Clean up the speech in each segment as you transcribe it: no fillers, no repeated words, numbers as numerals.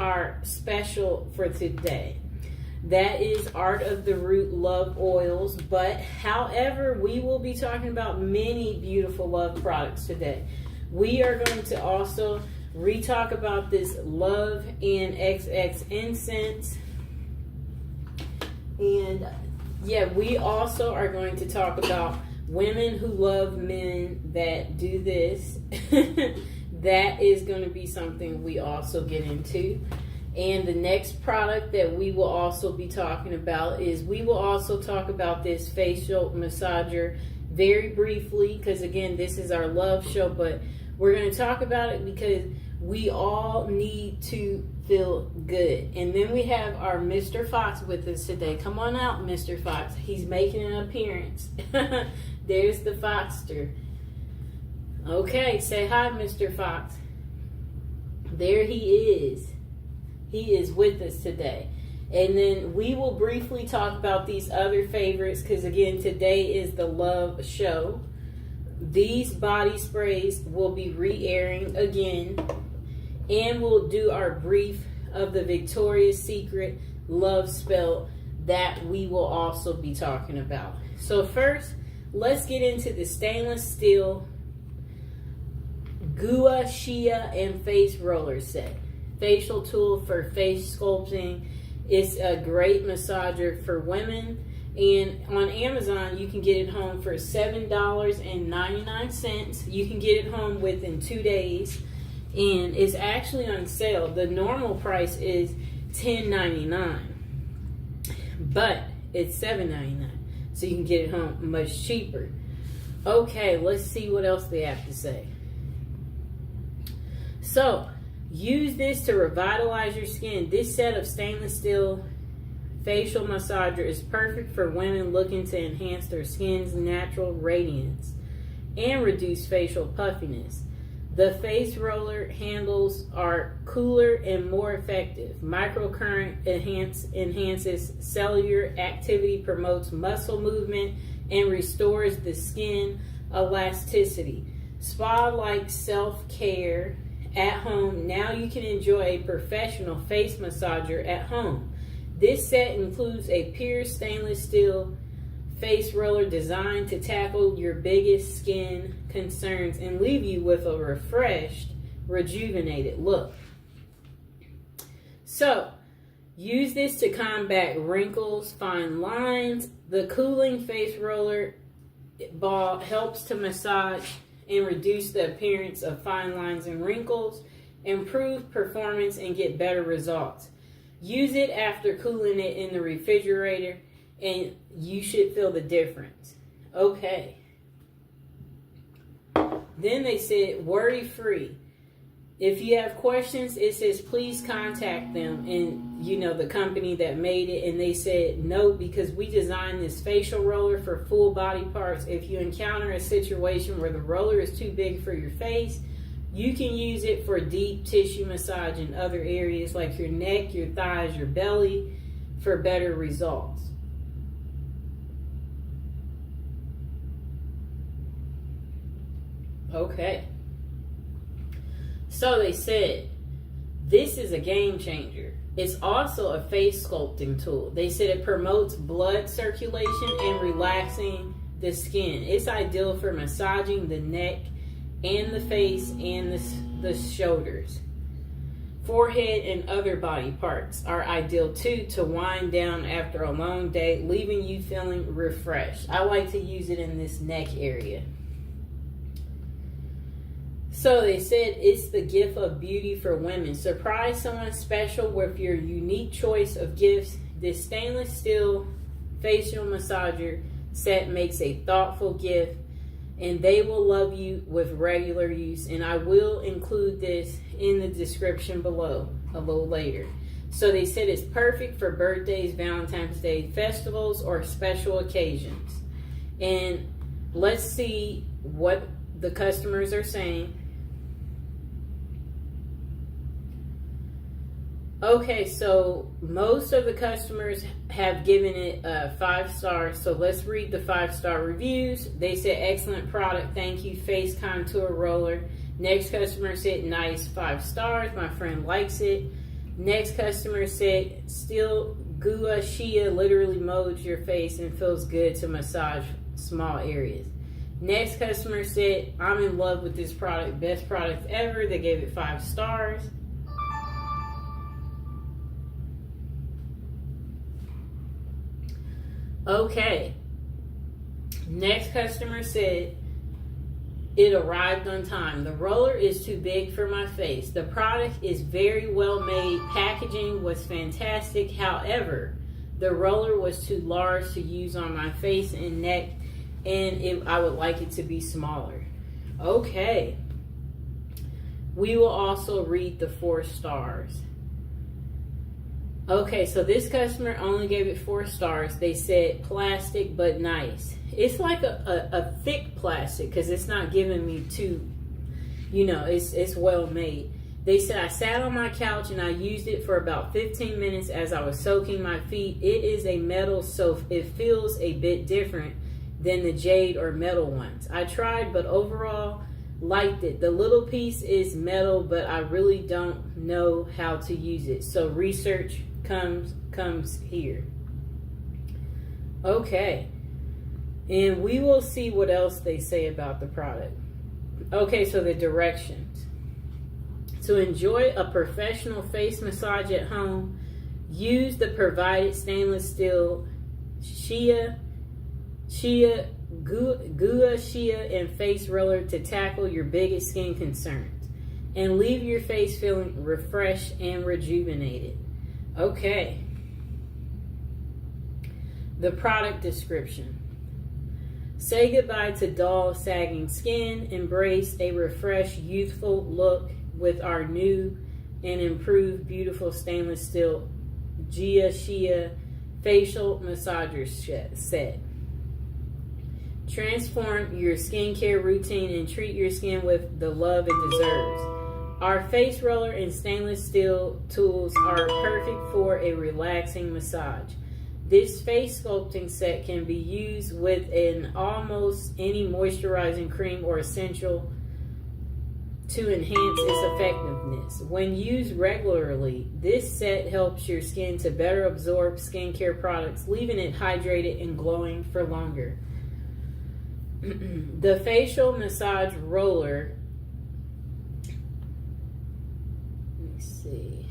our special for today. That is Art of the Root Love Oils. But however, we will be talking about many beautiful love products today. We are going to also re-talk about this Love and XX incense. And yeah, we also are going to talk about women who love men that do this. That is going to be something we also get into. And the next product that we will also be talking about is we will also talk about this facial massager very briefly, because again, this is our love show, but we're going to talk about it because we all need to feel good. And then we have our Mr. Fox with us today. Come on out, Mr. Fox. He's making an appearance. There's the Foxter. Okay, say hi, Mr. Fox. There he is. He is with us today. And then we will briefly talk about these other favorites because, again, today is the love show. These body sprays will be re-airing again. And we'll do our brief of the Victoria's Secret love spell that we will also be talking about. So first, let's get into the stainless steel Gua Shia and face roller set. Facial tool for face sculpting. It's a great massager for women. And on Amazon, you can get it home for $7.99. You can get it home within 2 days. And it's actually on sale. The normal price is $10.99. But it's $7.99. So you can get it home much cheaper. Okay, let's see what else they have to say. So, use this to revitalize your skin. This set of stainless steel facial massager is perfect for women looking to enhance their skin's natural radiance and reduce facial puffiness. The face roller handles are cooler and more effective. Microcurrent enhances cellular activity, promotes muscle movement, and restores the skin elasticity. Spa-like self-care at home. Now you can enjoy a professional face massager at home. This set includes a pure stainless steel face roller designed to tackle your biggest skin concerns and leave you with a refreshed, rejuvenated look. So, use this to combat wrinkles, fine lines. The cooling face roller ball helps to massage and reduce the appearance of fine lines and wrinkles, improve performance, and get better results. Use it after cooling it in the refrigerator, and you should feel the difference. Okay. Then they said, worry-free. If you have questions, it says, please contact them and, the company that made it. And they said, no, because we designed this facial roller for full body parts. If you encounter a situation where the roller is too big for your face, you can use it for deep tissue massage in other areas like your neck, your thighs, your belly for better results. Okay. So they said, this is a game changer. It's also a face sculpting tool. They said it promotes blood circulation and relaxing the skin. It's ideal for massaging the neck and the face and the shoulders. Forehead and other body parts are ideal too to wind down after a long day, leaving you feeling refreshed. I like to use it in this neck area. So they said it's the gift of beauty for women. Surprise someone special with your unique choice of gifts. This stainless steel facial massager set makes a thoughtful gift, and they will love you with regular use. And I will include this in the description below a little later. So they said it's perfect for birthdays, Valentine's Day, festivals, or special occasions. And let's see what the customers are saying. Okay, so most of the customers have given it 5 stars. So let's read the 5-star reviews. They said, excellent product. Thank you. Face contour roller. Next customer said, nice, 5 stars. My friend likes it. Next customer said, still Gua Shia literally molds your face and feels good to massage small areas. Next customer said, I'm in love with this product, best product ever. They gave it 5 stars. Okay. Next customer said, it arrived on time. The roller is too big for my face. The product is very well made. Packaging was fantastic. However, the roller was too large to use on my face and neck, and I would like it to be smaller. Okay. We will also read the 4 stars. Okay, so this customer only gave it 4 stars. They said plastic but nice. It's like a thick plastic because it's not giving me too, it's well made. They said I sat on my couch and I used it for about 15 minutes as I was soaking my feet. It is a metal, so it feels a bit different than the jade or metal ones. I tried, but overall liked it. The little piece is metal, but I really don't know how to use it. So research comes here. Okay. And we will see what else they say about the product. Okay, so the directions. To enjoy a professional face massage at home, use the provided stainless steel Gua Shia and face roller to tackle your biggest skin concerns and leave your face feeling refreshed and rejuvenated. Okay. The product description. Say goodbye to dull, sagging skin. Embrace a refreshed, youthful look with our new and improved beautiful stainless steel Gua Shia facial massager set. Transform your skincare routine and treat your skin with the love it deserves. Our face roller and stainless steel tools are perfect for a relaxing massage. This face sculpting set can be used with an almost any moisturizing cream or essential to enhance its effectiveness. When used regularly, this set helps your skin to better absorb skincare products, leaving it hydrated and glowing for longer. The facial massage roller, let me see.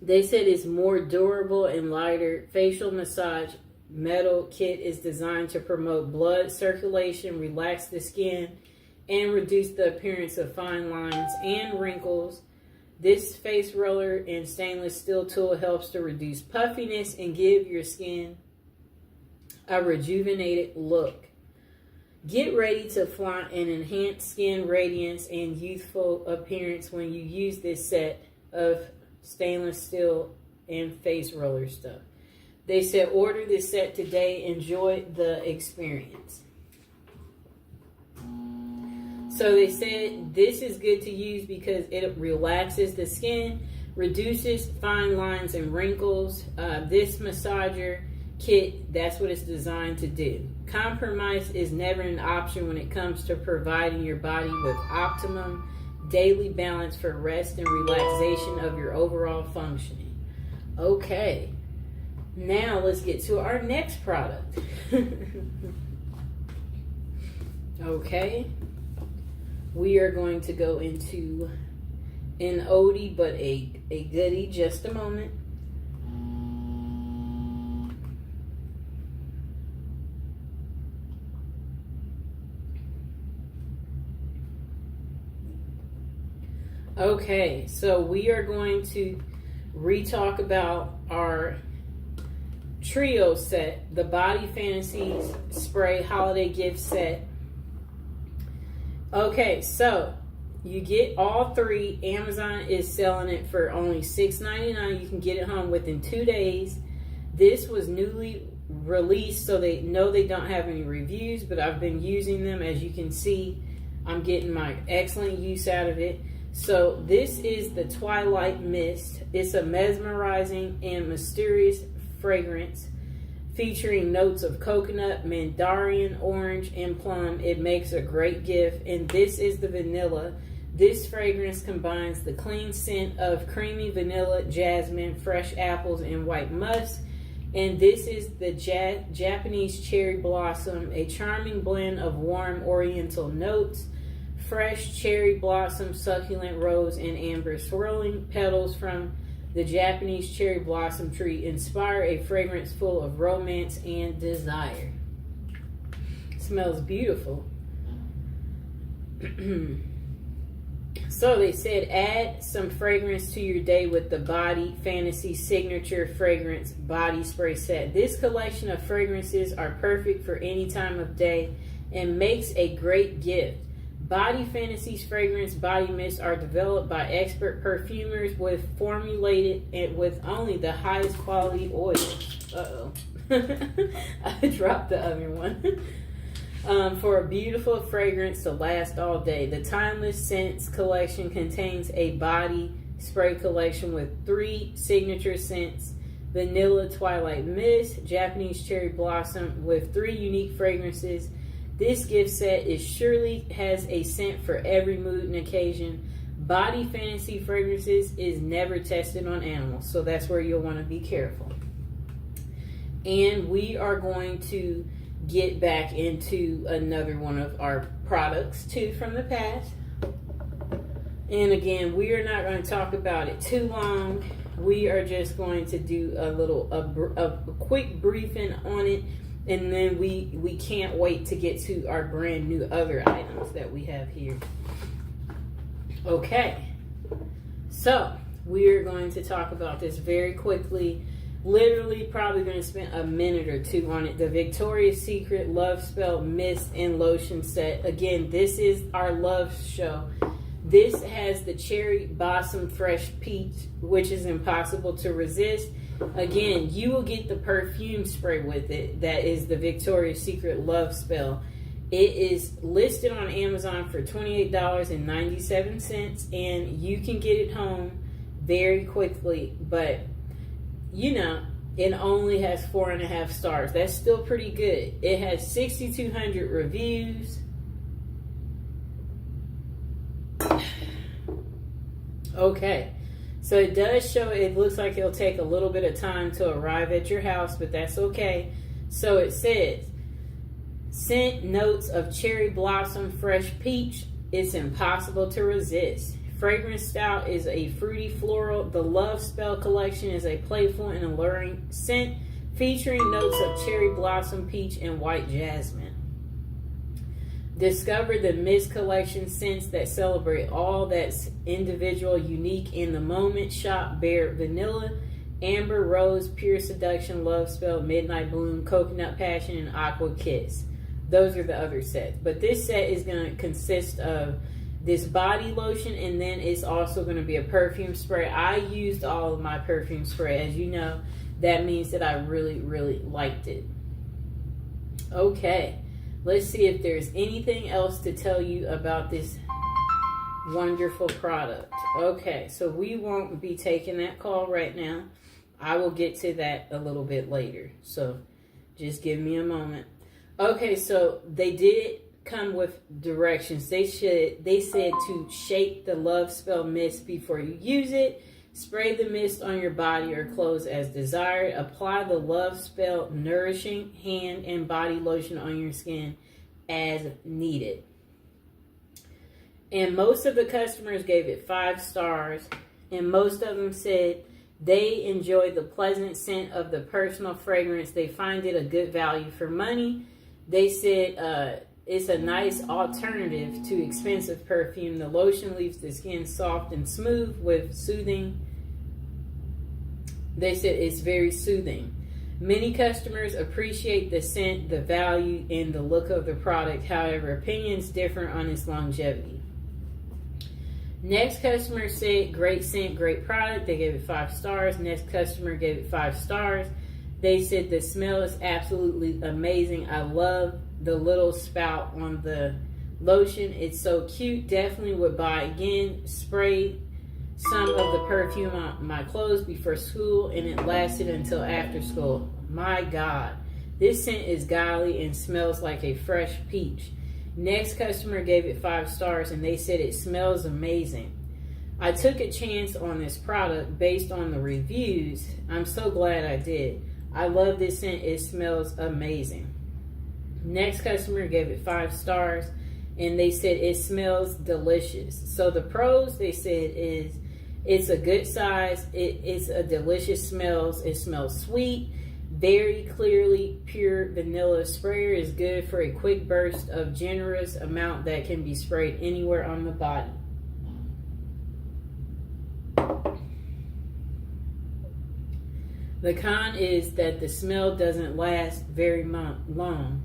They said it's more durable and lighter. Facial massage metal kit is designed to promote blood circulation, relax the skin, and reduce the appearance of fine lines and wrinkles. This face roller and stainless steel tool helps to reduce puffiness and give your skin a rejuvenated look. Get ready to flaunt an enhanced skin radiance and youthful appearance when you use this set of stainless steel and face roller stuff. They said order this set today. Enjoy the experience. So they said this is good to use because it relaxes the skin, reduces fine lines and wrinkles. This massager kit, that's what it's designed to do. Compromise is never an option when it comes to providing your body with optimum daily balance for rest and relaxation of your overall functioning. Okay, now let's get to our next product. Okay, we are going to go into an oldie but a goodie. Just a moment. Okay, so we are going to re-talk about our trio set, the Body Fantasies Spray Holiday Gift Set. Okay, so you get all 3. Amazon is selling it for only $6.99. You can get it home within 2 days. This was newly released, so they know they don't have any reviews, but I've been using them. As you can see, I'm getting my excellent use out of it. So this is the Twilight Mist. It's a mesmerizing and mysterious fragrance featuring notes of coconut, mandarin, orange, and plum. It makes a great gift. And this is the vanilla. This fragrance combines the clean scent of creamy vanilla, jasmine, fresh apples, and white musk. And this is the Japanese cherry blossom, a charming blend of warm oriental notes, fresh cherry blossom, succulent rose, and amber swirling petals from the Japanese cherry blossom tree inspire a fragrance full of romance and desire. Smells beautiful. So they said add some fragrance to your day with the Body Fantasy Signature Fragrance Body Spray Set. This collection of fragrances are perfect for any time of day and makes a great gift. Body Fantasy's fragrance body mists are developed by expert perfumers formulated with only the highest quality oils. Uh-oh. I dropped the other one. For a beautiful fragrance to last all day. The Timeless Scents collection contains a body spray collection with 3 signature scents: Vanilla Twilight Mist, Japanese Cherry Blossom, with 3 unique fragrances. This gift set surely has a scent for every mood and occasion. Body Fantasy Fragrances is never tested on animals, so that's where you'll want to be careful. And we are going to get back into another one of our products too from the past. And again, we are not going to talk about it too long. We are just going to do a quick briefing on it, and then we can't wait to get to our brand new other items that we have here. Okay, so we are going to talk about this very quickly. Literally probably going to spend a minute or 2 on it. The Victoria's Secret Love Spell Mist and Lotion Set. Again, this is our love show. This has the Cherry Blossom Fresh Peach, which is impossible to resist. Again, you will get the perfume spray with it. That is the Victoria's Secret Love Spell. It is listed on Amazon for $28.97, and you can get it home very quickly, but you know, it only has 4.5 stars. That's still pretty good. It has 6,200 reviews. Okay, so it does show, it looks like it'll take a little bit of time to arrive at your house, but that's okay. So it says, scent notes of cherry blossom, fresh peach. It's impossible to resist. Fragrance style is a fruity floral. The Love Spell collection is a playful and alluring scent featuring notes of cherry blossom, peach, and white jasmine. Discover the Mist collection scents that celebrate all that's individual, unique in the moment. Shop Bare Vanilla, Amber Rose, Pure Seduction, Love Spell, Midnight Bloom, Coconut Passion, and Aqua Kiss. Those are the other sets. But this set is going to consist of this body lotion, and then it's also going to be a perfume spray. I used all of my perfume spray. As you know, that means that I really, really liked it. Okay, let's see if there's anything else to tell you about this wonderful product. Okay, so we won't be taking that call right now. I will get to that a little bit later, so just give me a moment. Okay, so they did come with directions. They said to shake the Love Spell mist before you use it. Spray the mist on your body or clothes as desired. Apply the Love Spell nourishing hand and body lotion on your skin as needed. And most of the customers gave it 5 stars, and most of them said they enjoy the pleasant scent of the personal fragrance. They find it a good value for money. They said it's a nice alternative to expensive perfume. The lotion leaves the skin soft and smooth with soothing. They said it's very soothing. Many customers appreciate the scent, the value, and the look of the product. However, opinions differ on its longevity. Next customer said, great scent, great product. They gave it 5 stars. Next customer gave it 5 stars. They said the smell is absolutely amazing. I love the little spout on the lotion. It's so cute. Definitely would buy again. Spray some of the perfume on my clothes before school, and it lasted until after school. My God, this scent is golly and smells like a fresh peach. Next customer gave it 5 stars and they said it smells amazing. I took a chance on this product based on the reviews. I'm so glad I did. I love this scent. It smells amazing. Next customer gave it 5 stars and they said it smells delicious. So the pros, they said, is it's a good size. It's a delicious smells. It smells sweet. Very clearly pure vanilla. Sprayer is good for a quick burst of generous amount that can be sprayed anywhere on the body. The con is that the smell doesn't last very long.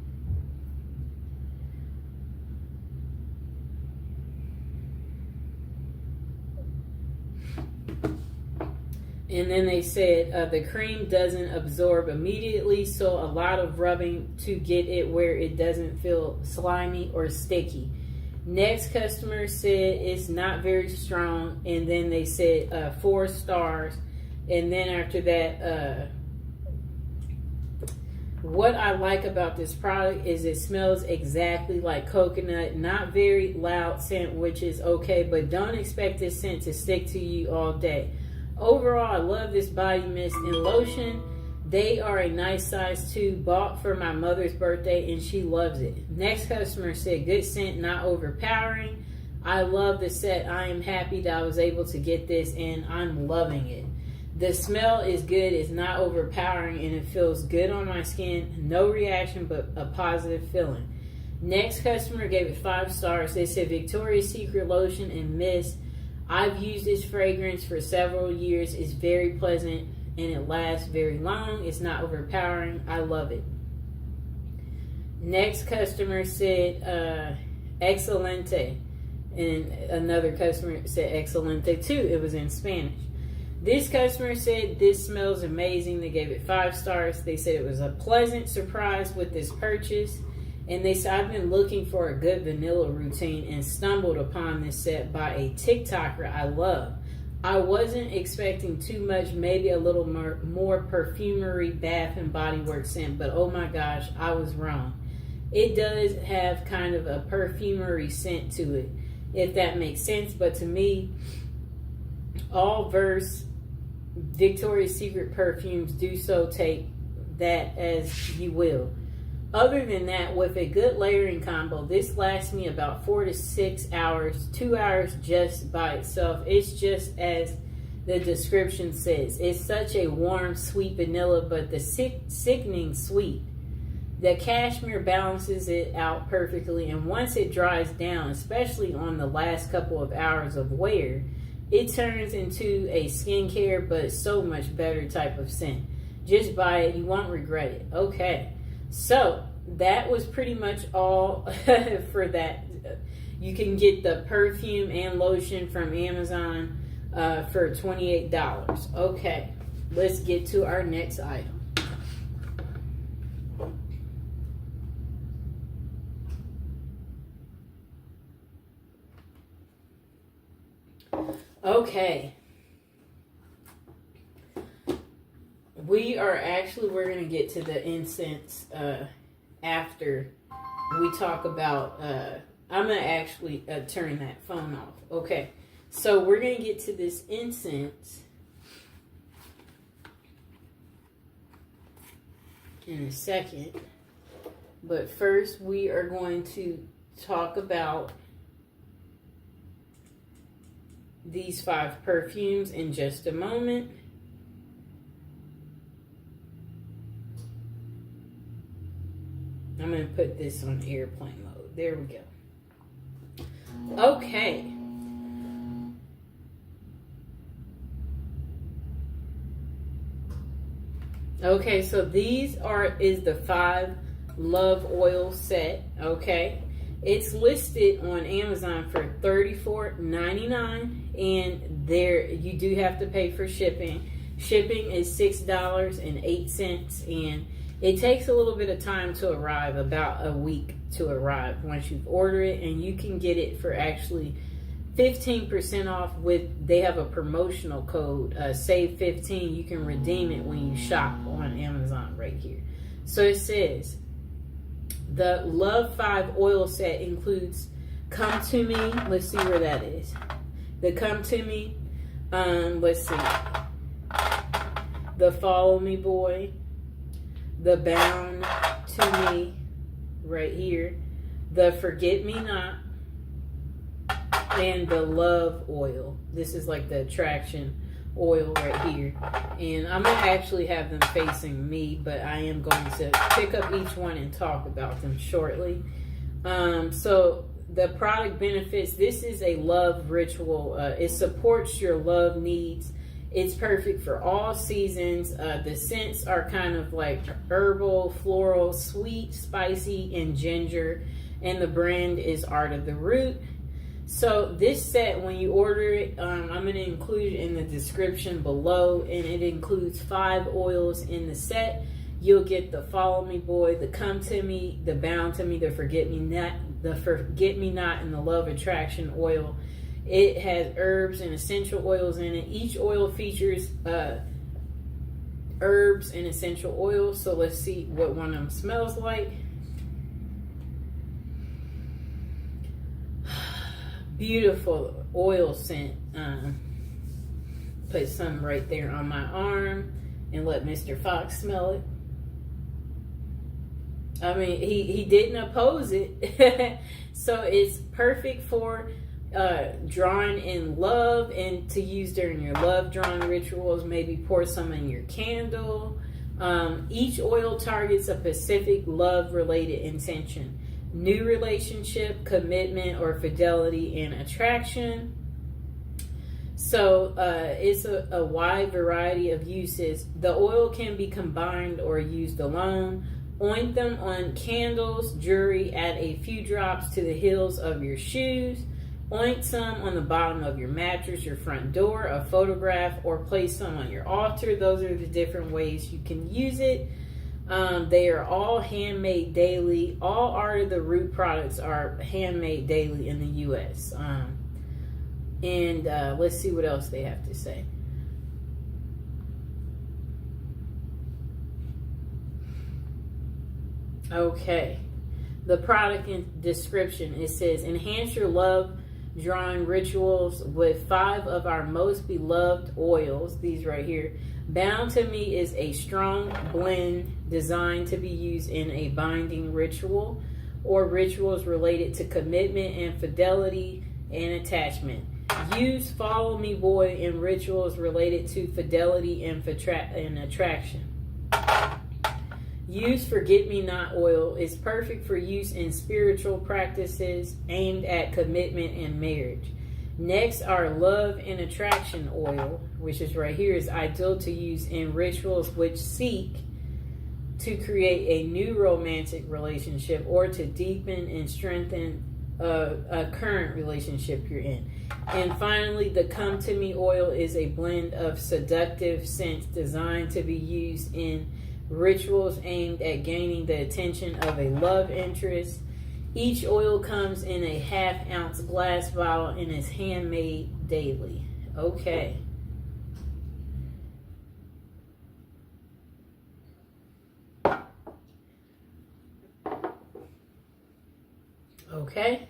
And then they said the cream doesn't absorb immediately, so a lot of rubbing to get it where it doesn't feel slimy or sticky. Next customer said it's not very strong, and then they said 4 stars. And then after that, what I like about this product is it smells exactly like coconut. Not very loud scent, which is okay, but don't expect this scent to stick to you all day. Overall, I love this body mist and lotion. They are a nice size too. Bought for my mother's birthday and she loves it. Next customer said good scent, not overpowering. I love the set. I am happy that I was able to get this and I'm loving it. The smell is good. It's not overpowering and it feels good on my skin. No reaction, but a positive feeling. Next customer gave it 5 stars. They said Victoria's Secret lotion and mist. I've used this fragrance for several years. It's very pleasant and it lasts very long. It's not overpowering. I love it. Next customer said excelente, and another customer said excelente too. It was in Spanish. This customer said this smells amazing. They gave it 5 stars. They said it was a pleasant surprise with this purchase. And they said, I've been looking for a good vanilla routine and stumbled upon this set by a TikToker I love. I wasn't expecting too much, maybe a little more perfumery, Bath and Body Works scent, but oh my gosh, I was wrong. It does have kind of a perfumery scent to it, if that makes sense. But to me, all Verse Victoria's Secret perfumes do so, take that as you will. Other than that, with a good layering combo, this lasts me about 4 to 6 hours, 2 hours just by itself. It's just as the description says. It's such a warm, sweet vanilla, but the sickening sweet. The cashmere balances it out perfectly, and once it dries down, especially on the last couple of hours of wear, it turns into a skincare, but so much better type of scent. Just buy it. You won't regret it. Okay. So that was pretty much all for that. You can get the perfume and lotion from Amazon for $28. Okay, let's get to our next item. Okay. We're going to get to the incense after we talk about, I'm going to actually turn that phone off. Okay, so we're going to get to this incense in a second. But first, we are going to talk about these 5 perfumes in just a moment. I'm going to put this on airplane mode. There we go. Okay. Okay, so these is the 5 Love Oil set. Okay. It's listed on Amazon for $34.99, and there you do have to pay for shipping. Shipping is $6.08, and it takes a little bit of time to arrive, about a week to arrive once you've ordered it, and you can get it for actually 15% off they have a promotional code, save 15. You can redeem it when you shop on Amazon right here. So it says, The Love 5 oil set includes Come To Me. Let's see where that is. The Come To Me. Let's see. The Follow Me Boy. The Bound To Me. Right here. The Forget Me Not. And the Love oil. This is like the attraction oil right here. And I'm going to actually have them facing me, but I am going to pick up each one and talk about them shortly. So the product benefits, this is a love ritual. It supports your love needs. It's perfect for all seasons. The scents are kind of like herbal, floral, sweet, spicy, and ginger. And the brand is Art of the Root. So this set, when you order it, I'm going to include it in the description below, and it includes 5 oils in the set. You'll get the Follow Me Boy, the Come To Me, the Bound To Me, the Forget Me Not, and the Love Attraction oil. It has herbs and essential oils in it. Each oil features herbs and essential oils. So let's see what one of them smells like. Beautiful oil scent. Put some right there on my arm and let Mr. Fox smell it. I mean, he didn't oppose it. So it's perfect for drawing in love and to use during your love drawing rituals. Maybe pour some in your candle. Each oil targets a specific love related intention. New relationship, commitment, or fidelity and attraction. So it's a wide variety of uses. The oil can be combined or used alone. Oint them on candles, jewelry, add a few drops to the heels of your shoes. Oint some on the bottom of your mattress, your front door, a photograph, or place some on your altar. Those are the different ways you can use it. They are all handmade daily. All Art of the Root products are handmade daily in the U.S. Let's see what else they have to say. Okay. The product description, it says, enhance your love drawing rituals with 5 of our most beloved oils. These right here. Bound to Me is a strong blend designed to be used in a binding ritual or rituals related to commitment and fidelity and attachment. Use Follow Me Boy in rituals related to fidelity and attraction. Use Forget Me Not oil is perfect for use in spiritual practices aimed at commitment and marriage. Next, our Love and Attraction oil, which is right here, is ideal to use in rituals which seek to create a new romantic relationship or to deepen and strengthen a current relationship you're in. And finally, the Come To Me oil is a blend of seductive scents designed to be used in rituals aimed at gaining the attention of a love interest. Each oil comes in a 1/2 ounce glass bottle and is handmade daily. Okay. Okay.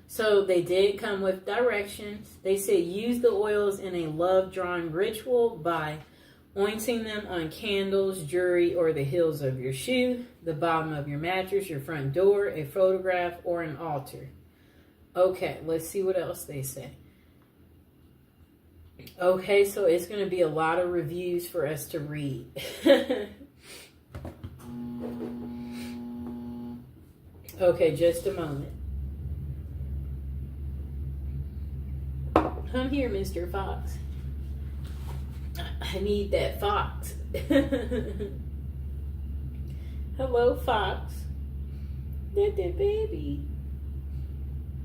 So they did come with directions. They said use the oils in a love drawing ritual by ointing them on candles, jewelry, or the heels of your shoe, the bottom of your mattress, your front door, a photograph, or an altar. Okay, let's see what else they say. Okay, so it's going to be a lot of reviews for us to read. Okay, just a moment. Come here, Mr. Fox. I need that fox. Hello, Fox. That baby.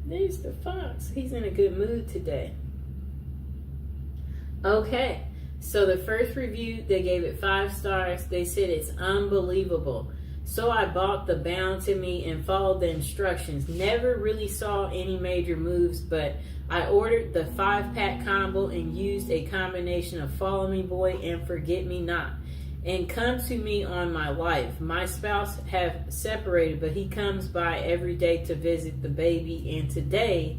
There's the fox. He's in a good mood today. Okay, so the first review, they gave it 5 stars. They said it's unbelievable. So I bought the Bound to Me and followed the instructions. Never really saw any major moves, but I ordered the 5-pack combo and used a combination of Follow Me Boy and Forget Me Not. and come to me on my life. My spouse have separated, but he comes by every day to visit the baby, and today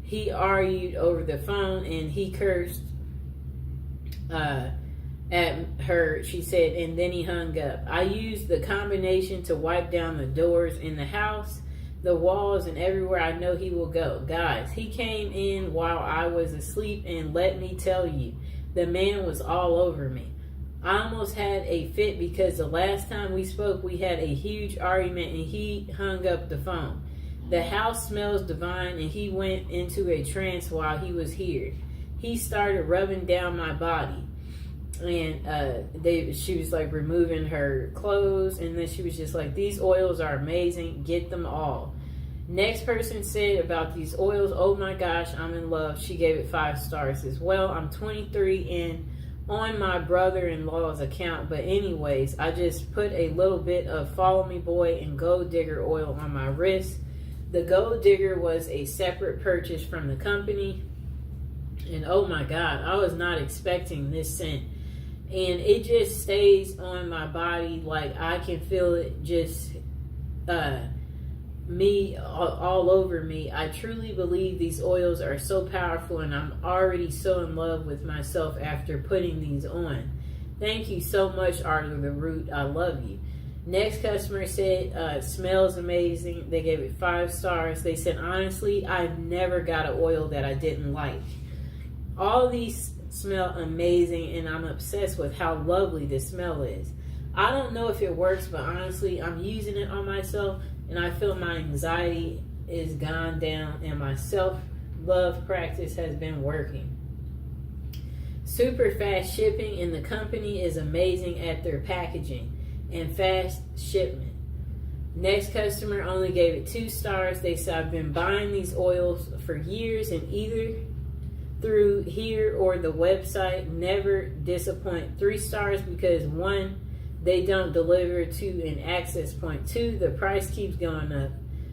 he argued over the phone and he cursed at her, she said, and then he hung up. I used the combination to wipe down the doors in the house, the walls, and everywhere I know he will go. Guys, he came in while I was asleep, and let me tell you, the man was all over me. I almost had a fit because the last time we spoke, we had a huge argument and he hung up the phone. The house smells divine, and he went into a trance while he was here. He started rubbing down my body. And she was like removing her clothes, and then she was just like, these oils are amazing, get them all. Next person said about these oils, oh my gosh, I'm in love. She gave it 5 stars as well. I'm 23 and on my brother-in-law's account, but anyways, I just put a little bit of Follow Me Boy and Gold Digger oil on my wrist. The Gold Digger was a separate purchase from the company, and oh my god, I was not expecting this scent. And it just stays on my body, like I can feel it just me all over me. I truly believe these oils are so powerful, and I'm already so in love with myself after putting these on. Thank you so much, Art of the Root. I love you. Next customer said, smells amazing. They gave it 5 stars. They said, honestly, I've never got an oil that I didn't like. All these smell amazing, and I'm obsessed with how lovely the smell is. I don't know if it works, but honestly, I'm using it on myself, and I feel my anxiety is gone down, and my self-love practice has been working. Super fast shipping, and the company is amazing at their packaging and fast shipment. Next customer only gave it 2 stars. They said, I've been buying these oils for years, and either through here or the website, never disappoint. 3 stars because 1, they don't deliver to an access point. 2, the price keeps going up.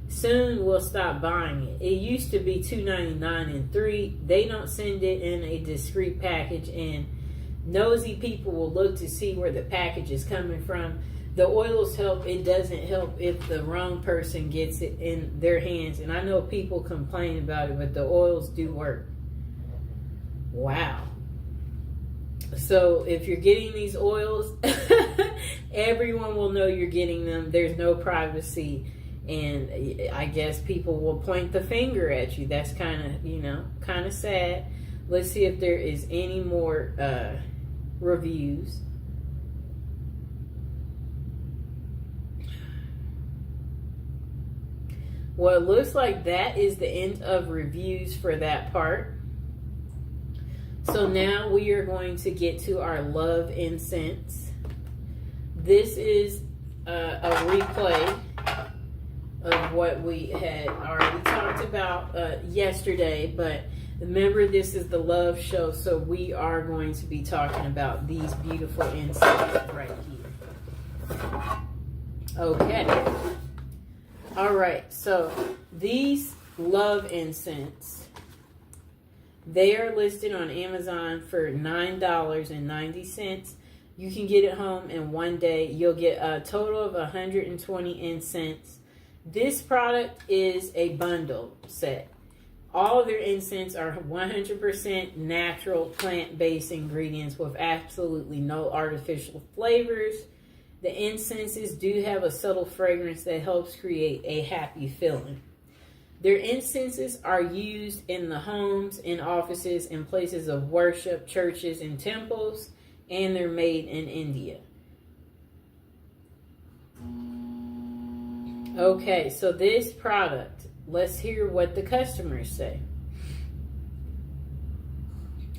Soon we'll stop buying it. It used to be $2.99, and 3, they don't send it in a discreet package, and nosy people will look to see where the package is coming from. The oils help. It doesn't help if the wrong person gets it in their hands, and I know people complain about it, but the oils do work. Wow. So if you're getting these oils, everyone will know you're getting them. There's no privacy, and I guess people will point the finger at you. That's kind of sad. Let's see if there is any more reviews. Well, it looks like that is the end of reviews for that part. So now we are going to get to our love incense. This is a replay of what we had already talked about yesterday, but remember, this is the love show, so we are going to be talking about these beautiful incenses right here. Okay. All right, so these love incense, they are listed on Amazon for $9.90. You can get it home in one day. You'll get a total of 120 incense. This product is a bundle set. All of their incense are 100% natural plant-based ingredients with absolutely no artificial flavors. The incenses do have a subtle fragrance that helps create a happy feeling. Their incenses are used in the homes, in offices, in places of worship, churches, and temples, and they're made in India. Okay, so this product, let's hear what the customers say.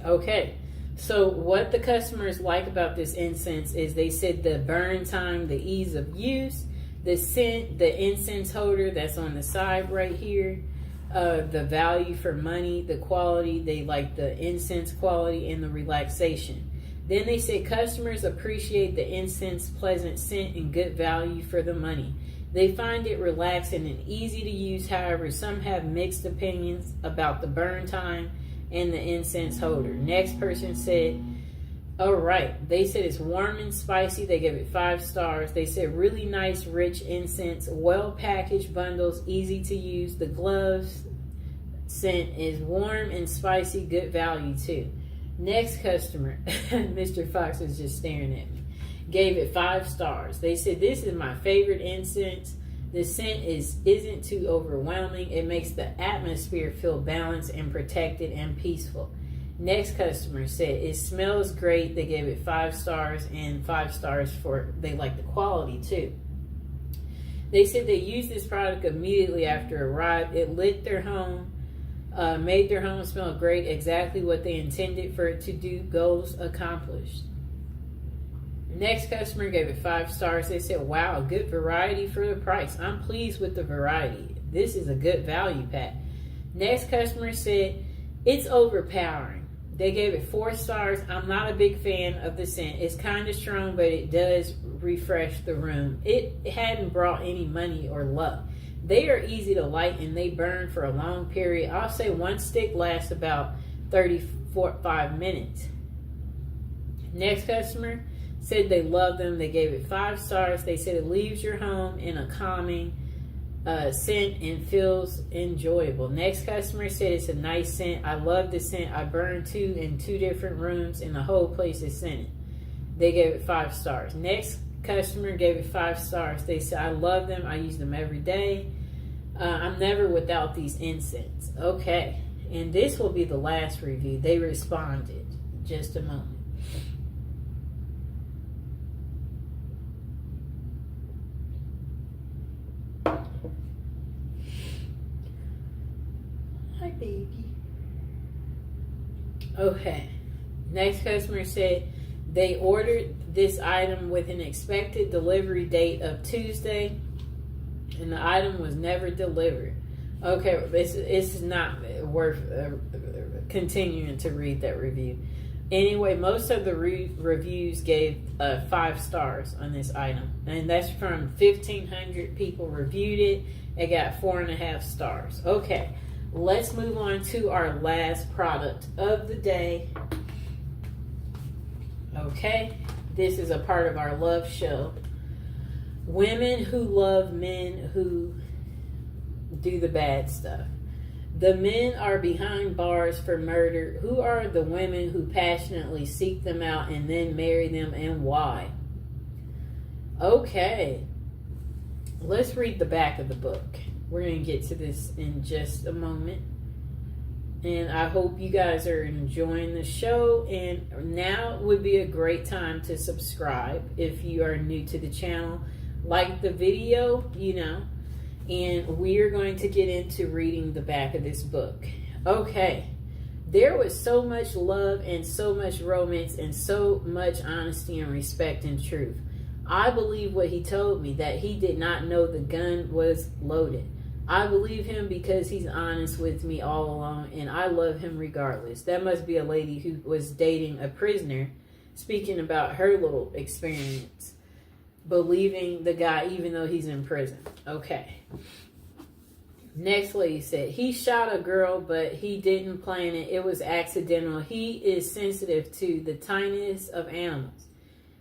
Okay, so what the customers like about this incense is they said the burn time, the ease of use, the scent, the incense holder that's on the side right here, the value for money, the quality, they like the incense quality, and the relaxation. Then they say customers appreciate the incense pleasant scent and good value for the money. They find it relaxing and easy to use. However, some have mixed opinions about the burn time and the incense holder. Next person said All right. They said it's warm and spicy. They gave it 5 stars. They said really nice, rich incense, well packaged bundles, easy to use. The gloves scent is warm and spicy, good value too. Next customer, Mr. Fox was just staring at me, gave it 5 stars. They said this is my favorite incense. The scent isn't too overwhelming. It makes the atmosphere feel balanced and protected and peaceful. Next customer said it smells great. They gave it 5 stars and 5 stars for they like the quality too. They said they used this product immediately after it arrived. It lit their home, made their home smell great, exactly what they intended for it to do. Goals accomplished. Next customer gave it 5 stars. They said, wow, good variety for the price. I'm pleased with the variety. This is a good value pack. Next customer said, it's overpowering. They gave it 4 stars. I'm not a big fan of the scent. It's kind of strong, but it does refresh the room. It hadn't brought any money or luck. They are easy to light and they burn for a long period. I'll say 1 stick lasts about 35 minutes. Next customer said they love them. They gave it 5 stars. They said it leaves your home in a calming scent and feels enjoyable. Next customer said it's a nice scent. I love the scent. I burned 2 in 2 different rooms and the whole place is scented. They gave it 5 stars. Next customer gave it 5 stars. They said I love them. I use them every day. I'm never without these incense. Okay, and this will be the last review. They responded. Just a moment. Hi, baby. Okay. Next customer said they ordered this item with an expected delivery date of Tuesday, and the item was never delivered. Okay, it's not worth continuing to read that review. Anyway, most of the reviews gave 5 stars on this item, and that's from 1,500 people reviewed it. It got 4.5 stars. Okay, let's move on to our last product of the day. Okay, this is a part of our love show. Women who love men who do the bad stuff. The men are behind bars for murder. Who are the women who passionately seek them out and then marry them, and why? Okay, let's read the back of the book. We're going to get to this in just a moment. And I hope you guys are enjoying the show. And now would be a great time to subscribe if you are new to the channel. Like the video, and we are going to get into reading the back of this book. Okay, there was so much love and so much romance and so much honesty and respect and truth. I believe what he told me, that he did not know the gun was loaded. I believe him because he's honest with me all along, and I love him regardless. That must be a lady who was dating a prisoner, speaking about her little experience, believing the guy even though he's in prison. Okay. Next lady said, he shot a girl, but he didn't plan it. It was accidental. He is sensitive to the tiniest of animals.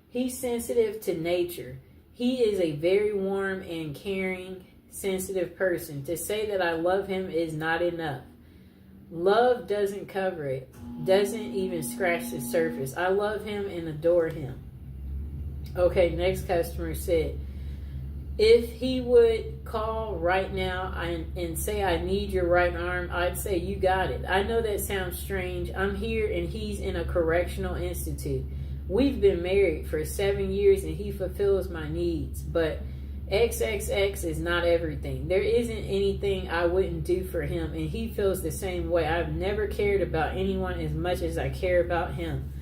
He's sensitive to nature. He is a very warm and caring, sensitive person. To say that I love him is not enough. Love doesn't cover it, doesn't even scratch the surface. I love him and adore him. Okay, next customer said, if he would call right now and say, I need your right arm, I'd say, you got it. I know that sounds strange. I'm here and he's in a correctional institute. We've been married for 7 years and he fulfills my needs, but XXX is not everything. There isn't anything I wouldn't do for him, and he feels the same way. I've never cared about anyone as much as I care about him.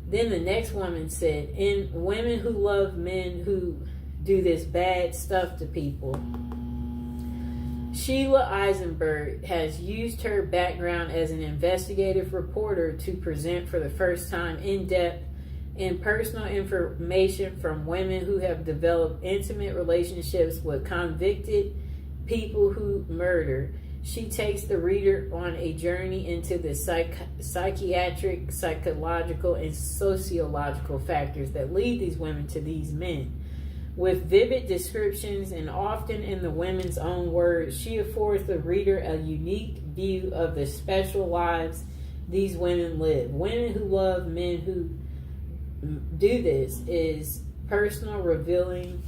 Then the next woman said, in women who love men who do this bad stuff to people, Sheila Eisenberg has used her background as an investigative reporter to present for the first time in-depth and personal information from women who have developed intimate relationships with convicted people who murder. She takes the reader on a journey into the psychiatric, psychological, and sociological factors that lead these women to these men. With vivid descriptions and often in the women's own words, she affords the reader a unique view of the special lives these women live. Women who love men who do this is personal, revealing,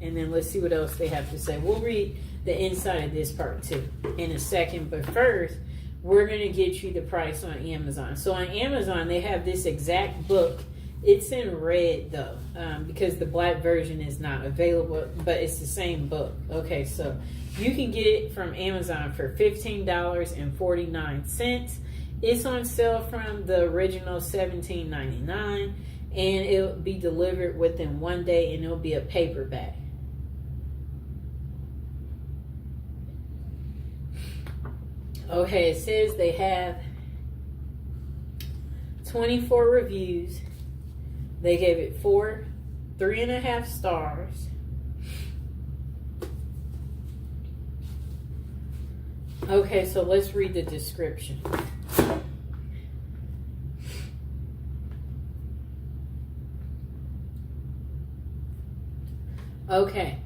and then let's see what else they have to say. We'll read the inside of this part too in a second, but first we're going to get you the price on Amazon. So on Amazon they have this exact book. It's in red though, because the black version is not available, but it's the same book. Okay, so you can get it from Amazon for $15.49. It's on sale from the original $17.99, and it'll be delivered within 1 day, and it'll be a paperback. Okay, it says they have 24 reviews. They gave it 3.5 stars. Okay, so let's read the description. Okay.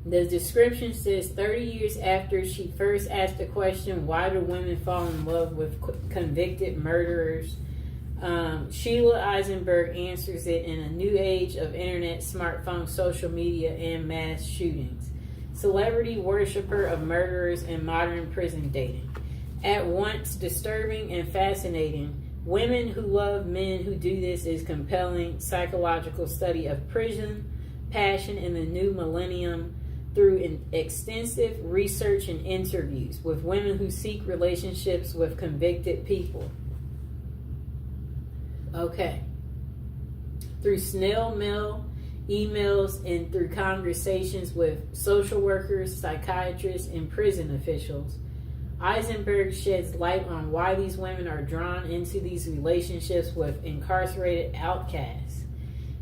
The description says 30 years after she first asked the question, why do women fall in love with convicted murderers? Sheila Eisenberg answers it in a new age of internet, smartphone, social media, and mass shootings. Celebrity worshiper of murderers and modern prison dating. At once disturbing and fascinating, Women Who Love Men Who Do This is compelling psychological study of prison, passion in the new millennium, through extensive research and interviews with women who seek relationships with convicted people. Okay. Through snail mail, emails, and through conversations with social workers, psychiatrists, and prison officials, Eisenberg sheds light on why these women are drawn into these relationships with incarcerated outcasts.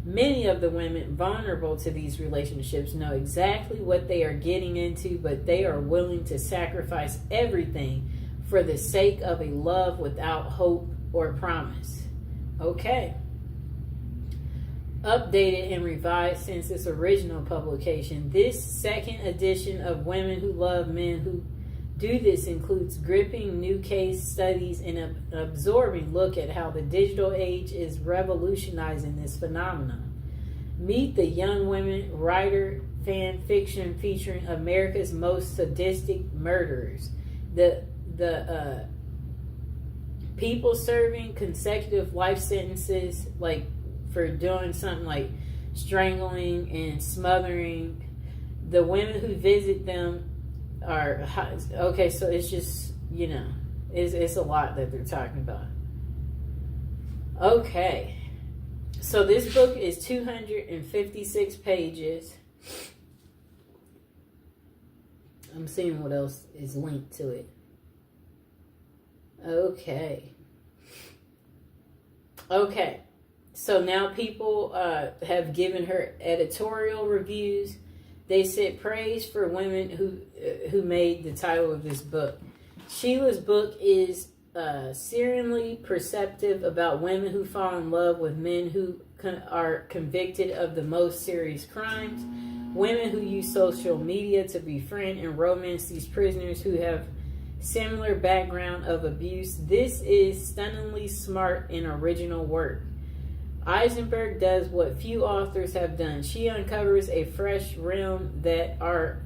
Many of the women vulnerable to these relationships know exactly what they are getting into, but they are willing to sacrifice everything for the sake of a love without hope or promise. Okay. Updated and revised since its original publication, this second edition of Women Who Love Men Who Do This includes gripping new case studies and an absorbing look at how the digital age is revolutionizing this phenomenon. Meet the young women writer fan fiction featuring America's most sadistic murderers. The people serving consecutive life sentences, like for doing something like strangling and smothering. The women who visit them are okay. So it's just, you know, it's a lot that they're talking about. Okay, so this book is 256 pages. I'm seeing what else is linked to it. Okay. So now people have given her editorial reviews. They said praise for women who made the title of this book. Sheila's book is searingly perceptive about women who fall in love with men who are convicted of the most serious crimes. Women who use social media to befriend and romance these prisoners who have similar background of abuse. This is stunningly smart and original work. Eisenberg does what few authors have done. She uncovers a fresh realm that our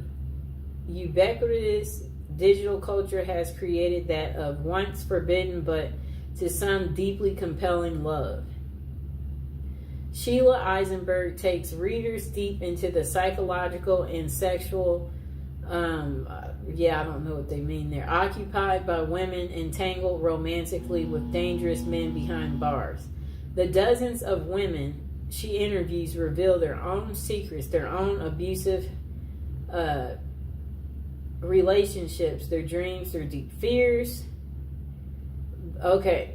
ubiquitous digital culture has created, that of once forbidden but to some deeply compelling love. Sheila Eisenberg takes readers deep into the psychological and sexual I don't know what they mean there. Occupied by women entangled romantically with dangerous men behind bars. The dozens of women she interviews reveal their own secrets, their own abusive relationships, their dreams, their deep fears. I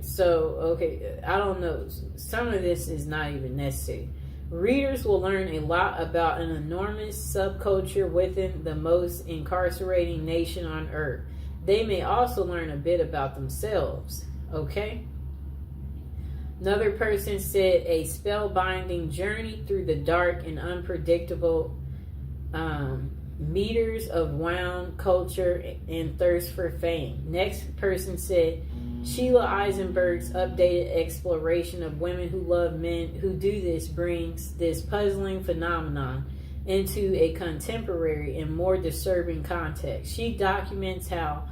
don't know. Some of this is not even necessary. Readers will learn a lot about an enormous subculture within the most incarcerating nation on earth. They may also learn a bit about themselves. Okay? Another person said a spellbinding journey through the dark and unpredictable meters of wound culture and thirst for fame. Next person said Sheila Eisenberg's updated exploration of women who love men who do this brings this puzzling phenomenon into a contemporary and more disturbing context. She documents how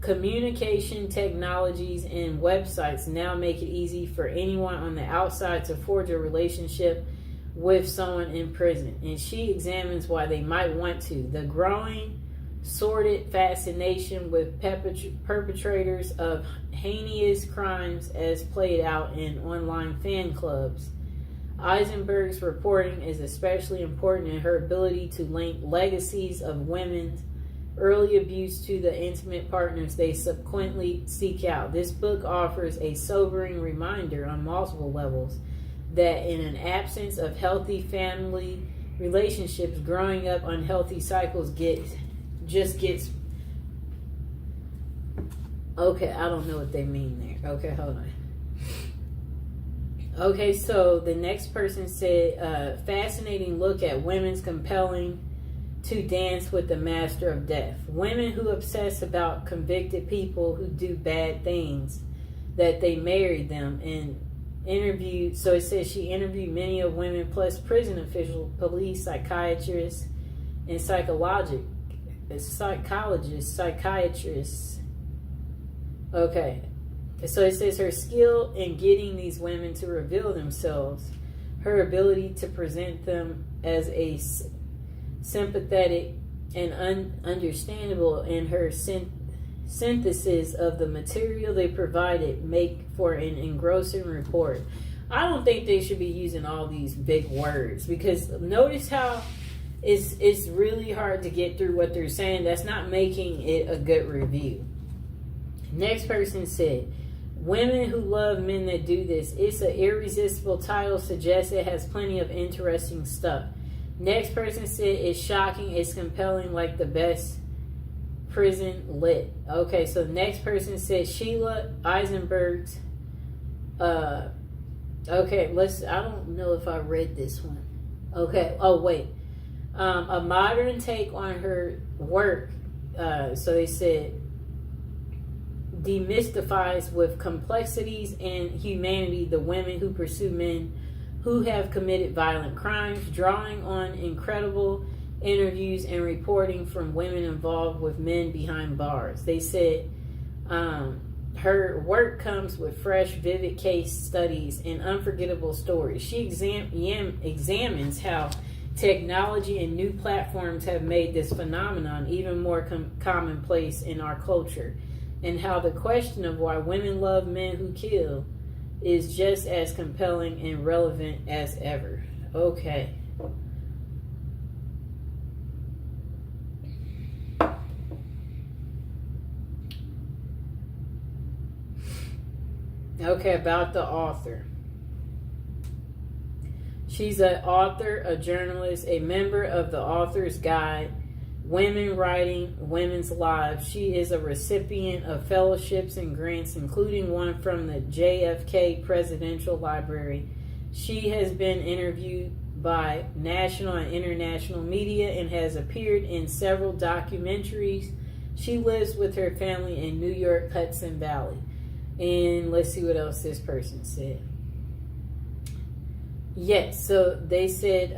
communication technologies and websites now make it easy for anyone on the outside to forge a relationship with someone in prison, and she examines why they might want to. The growing, sordid fascination with perpetrators of heinous crimes as played out in online fan clubs. Eisenberg's reporting is especially important in her ability to link legacies of women's early abuse to the intimate partners they subsequently seek out. This book offers a sobering reminder on multiple levels that in an absence of healthy family relationships, growing up unhealthy cycles gets okay, I don't know what they mean there. Okay, hold on. Okay, so the next person said, fascinating look at women's compelling to dance with the master of death. Women who obsess about convicted people who do bad things, that they married them, and interviewed. So it says she interviewed many of women plus prison officials, police, psychiatrists, and psychiatrists. Okay. So it says her skill in getting these women to reveal themselves, her ability to present them as a sympathetic and understandable, and her synthesis of the material they provided make for an engrossing report. I don't think they should be using all these big words, because notice how it's really hard to get through what they're saying. That's not making it a good review. Next person said, women who love men that do this. It's an irresistible title, suggests it has plenty of interesting stuff. Next person said, it's shocking, it's compelling, like the best prison lit. Okay, so the next person said Sheila Eisenberg's okay, I don't know if I read this one. Okay, oh wait. A modern take on her work, so they said, demystifies with complexities and humanity the women who pursue men who have committed violent crimes, drawing on incredible interviews and reporting from women involved with men behind bars. They said her work comes with fresh, vivid case studies and unforgettable stories. She examines how technology and new platforms have made this phenomenon even more commonplace in our culture, and how the question of why women love men who kill is just as compelling and relevant as ever. Okay. Okay, about the author. She's an author, a journalist, a member of the Author's Guide, Women Writing Women's Lives. She is a recipient of fellowships and grants, including one from the JFK Presidential Library. She has been interviewed by national and international media and has appeared in several documentaries. She lives with her family in New York, Hudson Valley. And let's see what else this person said. Yes, so they said,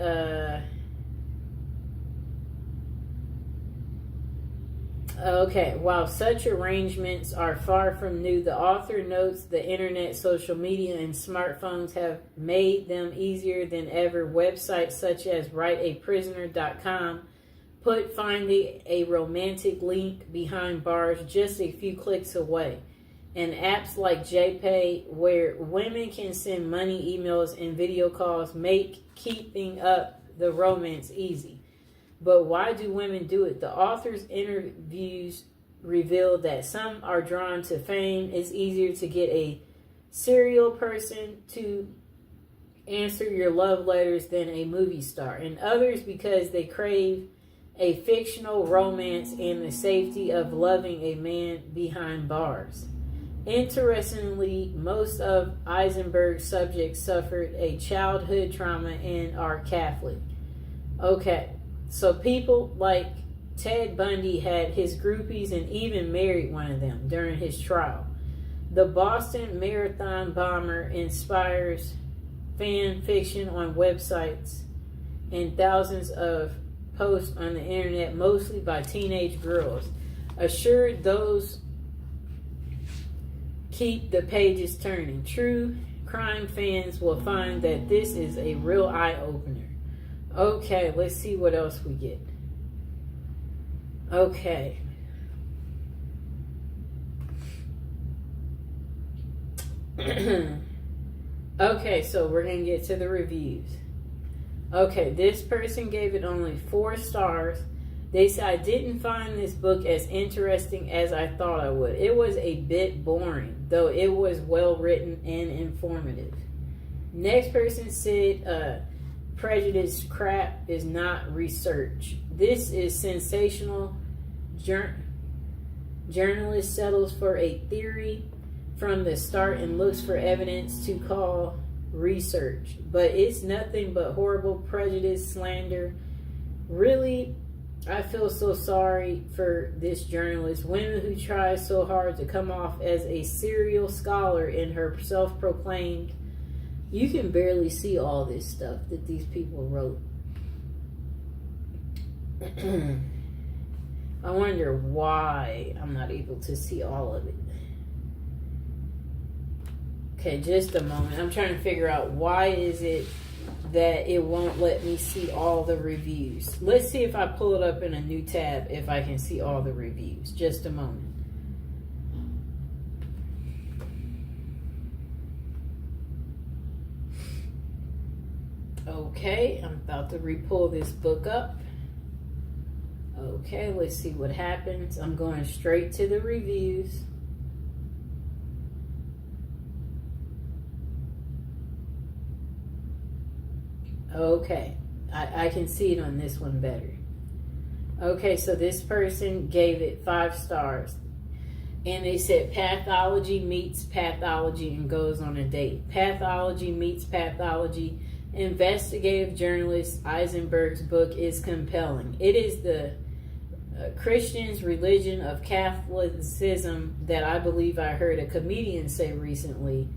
okay, while such arrangements are far from new, the author notes the internet, social media, and smartphones have made them easier than ever. Websites such as writeaprisoner.com put finding a romantic link behind bars just a few clicks away. And apps like JPay, where women can send money, emails, and video calls, make keeping up the romance easy. But why do women do it? The author's interviews reveal that some are drawn to fame. It's easier to get a serial person to answer your love letters than a movie star. And others because they crave a fictional romance and the safety of loving a man behind bars. Interestingly, most of Eisenberg's subjects suffered a childhood trauma and are Catholic. Okay, so people like Ted Bundy had his groupies and even married one of them during his trial. The Boston Marathon bomber inspires fan fiction on websites and thousands of posts on the internet, mostly by teenage girls. Assured those keep the pages turning. True crime fans will find that this is a real eye-opener. Okay, let's see what else we get. Okay. Okay, so we're going to get to the reviews. Okay, this person gave it only 4 stars. They said, I didn't find this book as interesting as I thought I would. It was a bit boring, though it was well written and informative. Next person said, prejudice crap is not research. This is sensational. Journalist settles for a theory from the start and looks for evidence to call research, but it's nothing but horrible prejudice slander. Really, I feel so sorry for this journalist. Women who try so hard to come off as a serial scholar in her self-proclaimed. You can barely see all this stuff that these people wrote. I wonder why I'm not able to see all of it. Okay, just a moment. I'm trying to figure out why is it that it won't let me see all the reviews. Let's see if I pull it up in a new tab if I can see all the reviews. Just a moment. Okay, I'm about to re-pull this book up. Okay, let's see what happens. I'm going straight to the reviews. Okay, I can see it on this one better. Okay, so this person gave it 5 stars. And they said pathology meets pathology and goes on a date. Pathology meets pathology. Investigative journalist Eisenberg's book is compelling. It is the Christian's religion of Catholicism that I believe I heard a comedian say recently.